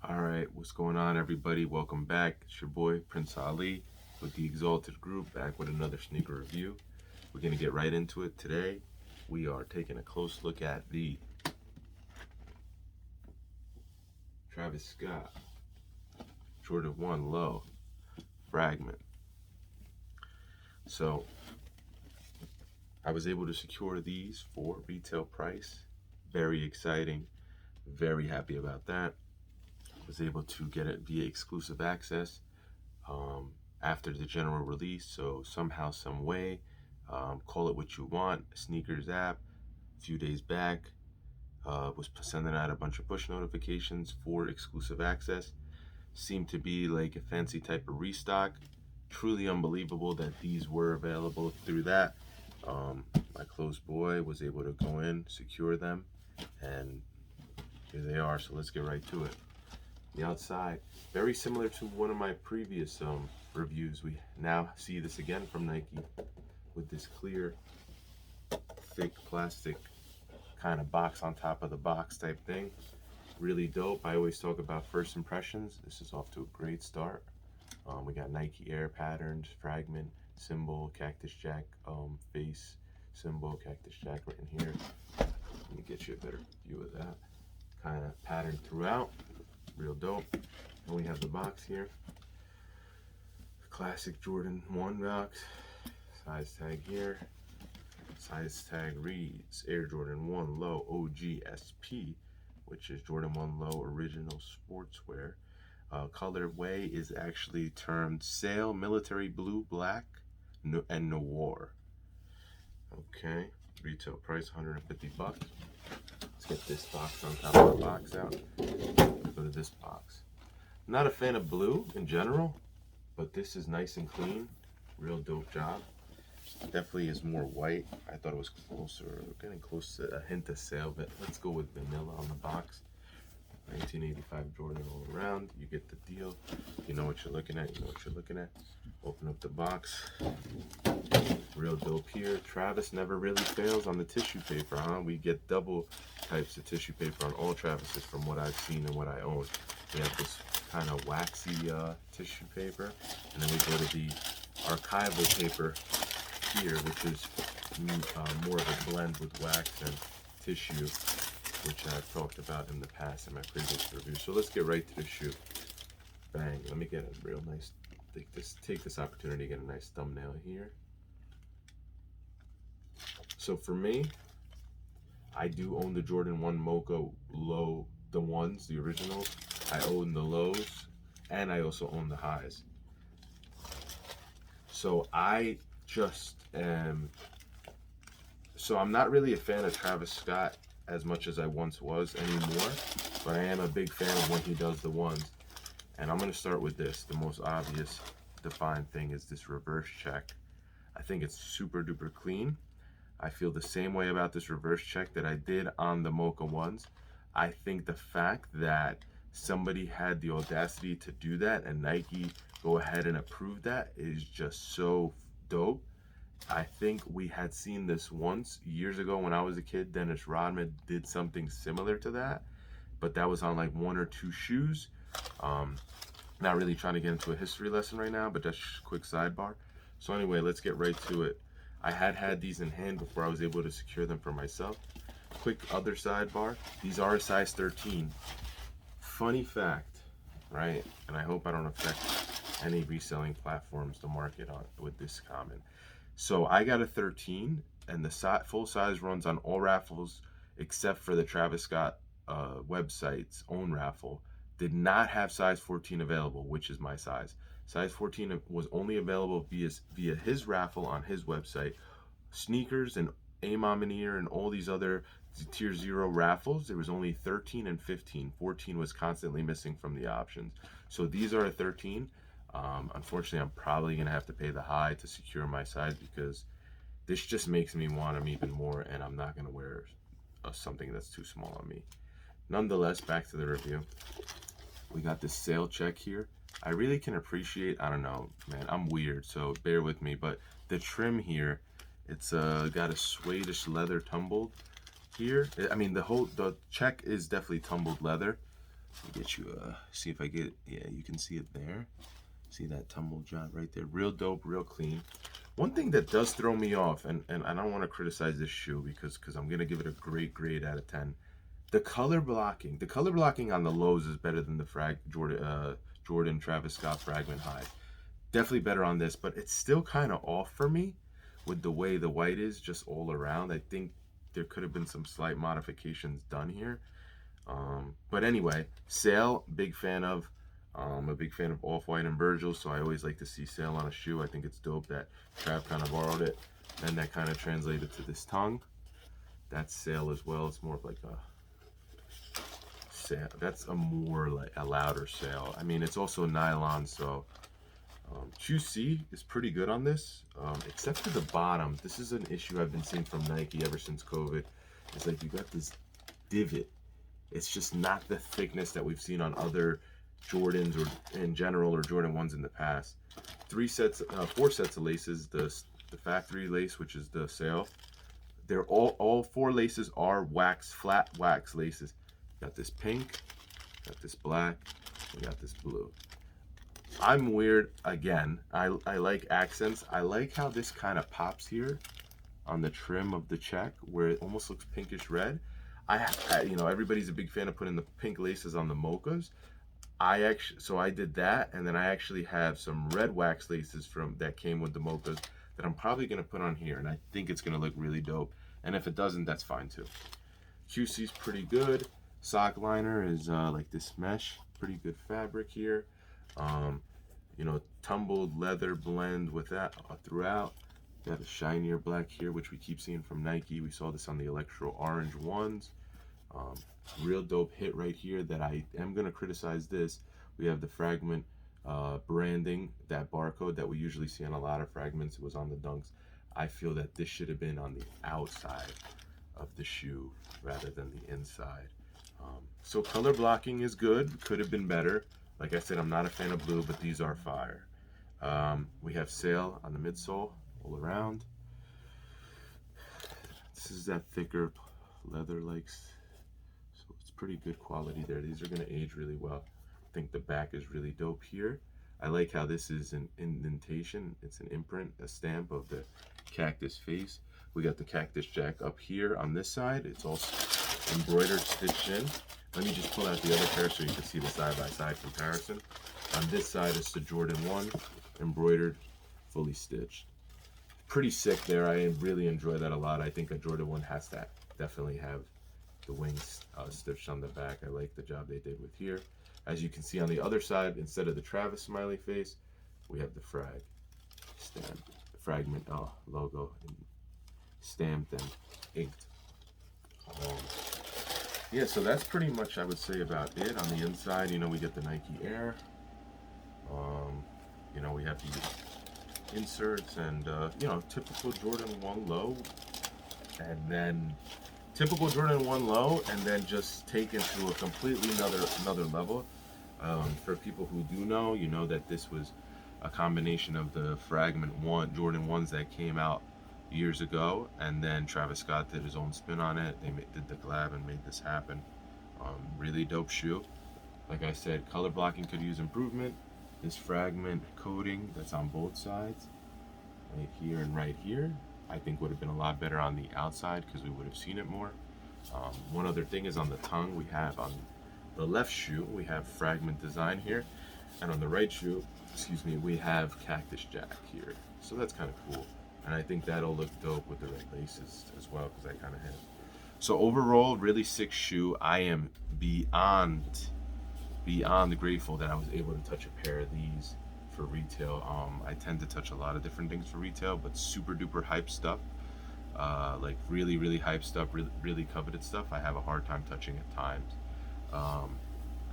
All right, what's going on, everybody? Welcome back. It's your boy Prince Ali with the Exalted Group, back with another sneaker review. We're gonna get right into it today. We are taking a close look at the Travis Scott Jordan 1 Low Fragment. So I was able to secure these for retail price. Very exciting. Very happy about that. Was able to get it via exclusive access after the general release. So somehow, some way, call it what you want. Sneakers app. A few days back, was sending out a bunch of push notifications for exclusive access. Seemed to be like a fancy type of restock. Truly unbelievable that these were available through that. My close boy was able to go in, secure them, and here they are. So let's get right to it. The outside, very similar to one of my previous reviews. We now see this again from Nike with this clear, thick plastic kind of box on top of the box type thing. Really dope. I always talk about first impressions. This is off to a great start. We got Nike Air patterns, Fragment symbol, Cactus Jack face symbol, Cactus Jack right in here. Let me get you a better view of that. Kind of pattern throughout. Real dope. And we have the box here. Classic Jordan 1 box. Size tag here. Size tag reads Air Jordan 1 Low OG SP, which is Jordan 1 Low Original Sportswear. Colorway is actually termed Sail Military Blue, Black, and Noir. Okay, retail price $150. Let's get this box on top of the box out. Go to this box. Not a fan of blue in general, but this is nice and clean. Real dope job. Definitely is more white. I thought it was closer, getting close to a hint of sail, but let's go with vanilla on the box. 1985 Jordan all around. You get the deal. You know what you're looking at. You know what you're looking at. Open up the box. Real dope here. Travis never really fails on the tissue paper, huh? We get double types of tissue paper on all Travises from what I've seen and what I own. We have this kind of waxy tissue paper, and then we go to the archival paper here, which is more of a blend with wax and tissue, which I've talked about in the past in my previous review. So let's get right to the shoe. Bang. Let me get a real nice, take this opportunity to get a nice thumbnail here. So for me, I do own the Jordan 1 Mocha Low, the ones, the originals. I own the lows, and I also own the highs. So I just am, so I'm not really a fan of Travis Scott as much as I once was anymore, but I am a big fan of when he does the ones. And I'm going to start with this. The most obvious defined thing is this reverse check. I think it's super duper clean. I feel the same way about this reverse check that I did on the Mocha ones. I think the fact that somebody had the audacity to do that and Nike go ahead and approve that is just so dope. I think we had seen this once years ago when I was a kid. Dennis Rodman did something similar to that, but that was on like one or two shoes. Not really trying to get into a history lesson right now, but that's just a quick sidebar. So anyway, let's get right to it. I had these in hand before I was able to secure them for myself. Quick other sidebar, these are a size 13. Funny fact, right? And I hope I don't affect any reselling platforms to market on with this comment. So I got a 13, and the full size runs on all raffles except for the Travis Scott website's own raffle. Did not have size 14 available, which is my size. Size 14 was only available via his raffle on his website. Sneakers and Amomineer and all these other tier 0 raffles, there was only 13 and 15. 14 was constantly missing from the options. So these are a 13. Unfortunately, I'm probably going to have to pay the high to secure my size because this just makes me want them even more, and I'm not going to wear something that's too small on me. Nonetheless, back to the review. We got this sale check here. I really can appreciate, I don't know, man, I'm weird, so bear with me, but the trim here, it's got a suede-ish leather tumbled here. I mean, the check is definitely tumbled leather, Let me get you see if I get, yeah, you can see it there. See that tumble job right there? Real dope, real clean. One thing that does throw me off, and I don't want to criticize this shoe because I'm gonna give it a great grade out of 10. The color blocking. The color blocking on the lows is better than the Jordan Travis Scott Fragment High. Definitely better on this, but it's still kind of off for me with the way the white is just all around. I think there could have been some slight modifications done here. But anyway, Sail, big fan of. I'm a big fan of Off-White and Virgil, so I always like to see Sail on a shoe. I think it's dope that Trav kind of borrowed it, and that kind of translated to this tongue. That's Sail as well. It's more of like a Sail. That's a more like a louder Sail. I mean, it's also nylon, so QC is pretty good on this, except for the bottom. This is an issue I've been seeing from Nike ever since COVID. It's like you got this divot. It's just not the thickness that we've seen on other Jordans or in general or Jordan 1s in the past. 4 sets of laces. The factory lace, which is the Sail. They're all 4 laces are flat wax laces. Got this pink, got this black, we got this blue. I'm weird again. I like accents. I like how this kind of pops here on the trim of the check where it almost looks pinkish red. You know, everybody's a big fan of putting the pink laces on the mochas. So I did that, and then I actually have some red wax laces that came with the mochas that I'm probably gonna put on here, and I think it's gonna look really dope. And if it doesn't, that's fine too. QC's pretty good. Sock liner is like this mesh, pretty good fabric here. You know, tumbled leather blend with that throughout. Got a shinier black here, which we keep seeing from Nike. We saw this on the Electro Orange ones. Real dope hit right here that I am going to criticize this. We have the Fragment branding, that barcode that we usually see on a lot of Fragments. It was on the Dunks. I feel that this should have been on the outside of the shoe rather than the inside. So color blocking is good. Could have been better. Like I said, I'm not a fan of blue, but these are fire. We have Sail on the midsole all around. This is that thicker leather-like, so it's pretty good quality there. These are going to age really well. I think the back is really dope here. I like how this is an indentation. It's an imprint, a stamp of the cactus face. We got the cactus jack up here on this side. It's also embroidered, stitched in. Let me just pull out the other pair so you can see the side-by-side comparison. On this side is the Jordan 1, embroidered, fully stitched. Pretty sick there. I really enjoy that a lot. I think a Jordan 1 has to definitely have the wings stitched on the back. I like the job they did with here. As you can see on the other side, instead of the Travis smiley face, we have the Fragment logo stamped and inked. Yeah, so that's pretty much, I would say, about it. On the inside, you know, we get the Nike Air. You know, we have the inserts and, you know, typical Jordan 1 low. And then typical Jordan 1 low, and then just taken to a completely another level. For people who do know, you know that this was a combination of the Fragment Jordan 1s that came out years ago, and then Travis Scott did his own spin on it. They did the collab and made this happen. Really dope shoe. Like I said, color blocking could use improvement. This Fragment coating that's on both sides, right here and right here, I think would have been a lot better on the outside because we would have seen it more. One other thing is on the tongue, we have on the left shoe, we have Fragment design here, and on the right shoe, excuse me, we have Cactus Jack here. So that's kind of cool. And I think that'll look dope with the red laces as well, because I kind of have. So overall, really sick shoe. I am beyond grateful that I was able to touch a pair of these for retail. I tend to touch a lot of different things for retail, but super duper hype stuff, like really hype stuff, really coveted stuff, I have a hard time touching at times. I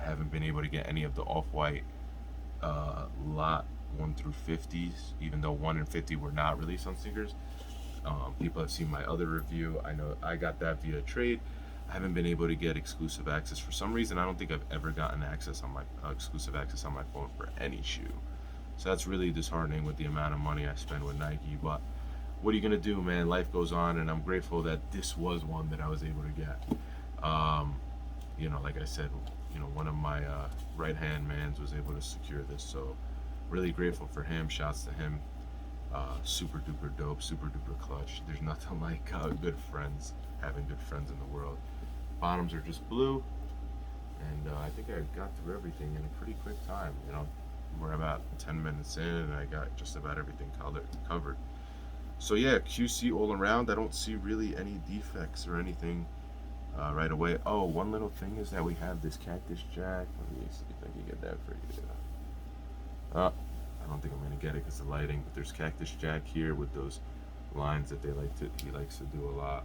haven't been able to get any of the Off-White lot 1 through 50s, even though 1 and 50 were not released on sneakers. People have seen my other review. I know I got that via trade. I haven't been able to get exclusive access for some reason. I don't think I've ever gotten access on my exclusive access on my phone for any shoe. So that's really disheartening with the amount of money I spend with Nike. But what are you gonna do, man? Life goes on, and I'm grateful that this was one that I was able to get. You know, like I said, you know, one of my right hand mans was able to secure this. So really grateful for him. Shouts to him. Super duper dope, super duper clutch. There's nothing like good friends, having good friends in the world. Bottoms are just blue, and I think I got through everything in a pretty quick time. You know, we're about 10 minutes in, and I got just about everything covered. So yeah, QC all around. I don't see really any defects or anything right away. Oh, one little thing is that we have this Cactus Jack. Let me see if I can get that for you. I don't think I'm gonna get it because of the lighting, but there's Cactus Jack here with those lines that he likes to do a lot.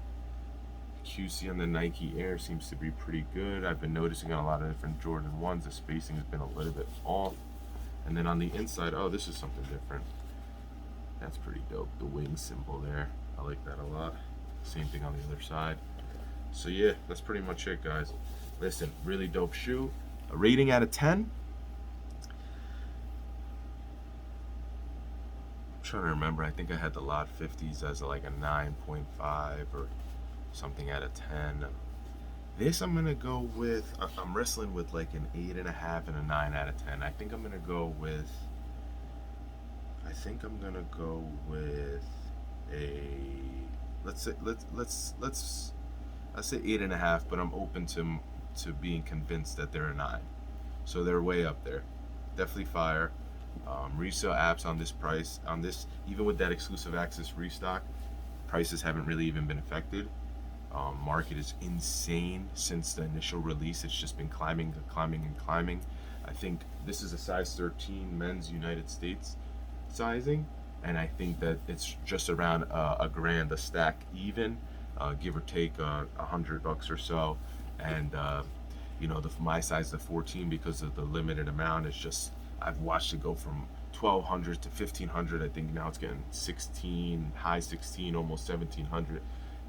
QC on the Nike Air seems to be pretty good. I've been noticing on a lot of different Jordan 1s, the spacing has been a little bit off. And then on the inside, oh, this is something different. That's pretty dope. The wing symbol there. I like that a lot. Same thing on the other side. So yeah, that's pretty much it, guys. Listen, really dope shoe. A rating out of 10. I'm trying to remember. I think I had the lot 50s as like a 9.5 or something out of 10. This I'm gonna go with. I'm wrestling with like an 8.5 and a 9 out of 10. I think I'm gonna go with. I think I'm gonna go with a. Let's say I say 8.5, but I'm open to being convinced that they're a 9. So they're way up there. Definitely fire. Resale apps on this price, on this, even with that exclusive access restock, prices haven't really even been affected. Market is insane since the initial release. It's just been climbing and climbing and climbing. I think this is a size 13 men's United States sizing, and I think that it's just around a grand a stack even, give or take $100 or so. And you know, my size, the 14, because of the limited amount, it's just, I've watched it go from 1,200 to 1,500. I think now it's getting 16, high 16, almost 1,700.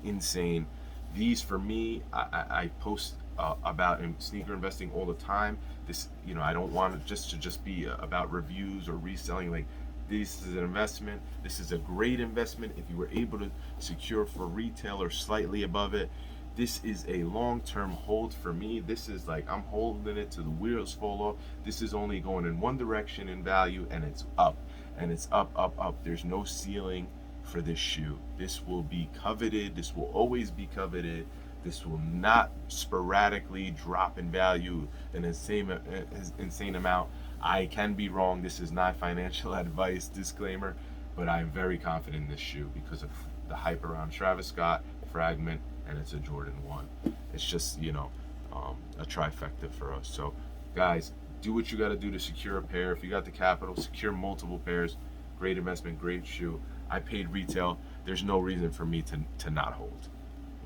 Insane. These for me, I post about sneaker investing all the time. This, you know, I don't want it to just be about reviews or reselling. Like, this is an investment. This is a great investment if you were able to secure for retail or slightly above it. This is a long-term hold for me. This is like, I'm holding it till the wheels fall off. This is only going in one direction in value, and it's up. And it's up, up, up. There's no ceiling for this shoe. This will be coveted. This will always be coveted. This will not sporadically drop in value an insane amount. I can be wrong. This is not financial advice, disclaimer, but I'm very confident in this shoe because of the hype around Travis Scott, Fragment, and it's a Jordan 1. It's just, you know, a trifecta for us. So guys, do what you got to do to secure a pair. If you got the capital, secure multiple pairs. Great investment, great shoe. I paid retail. There's no reason for me to not hold,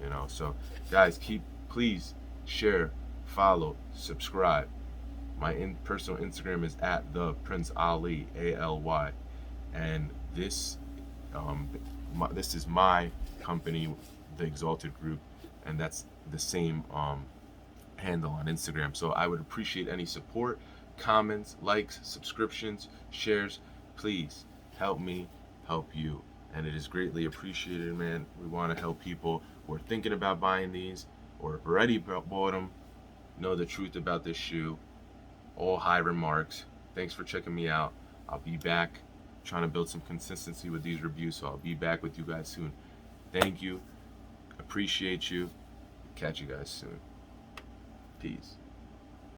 you know. So guys, please share, follow, subscribe. My personal Instagram is at the Prince Ali, ALY, and this this is my company, the Exalted Group, and that's the same handle on Instagram. So I would appreciate any support, comments, likes, subscriptions, shares. Please help me help you, and it is greatly appreciated, man. We want to help people who are thinking about buying these or have already bought them know the truth about this shoe. All high remarks. Thanks for checking me out. I'll be back trying to build some consistency with these reviews, so I'll be back with you guys soon. Thank you. Appreciate you. Catch you guys soon. Peace.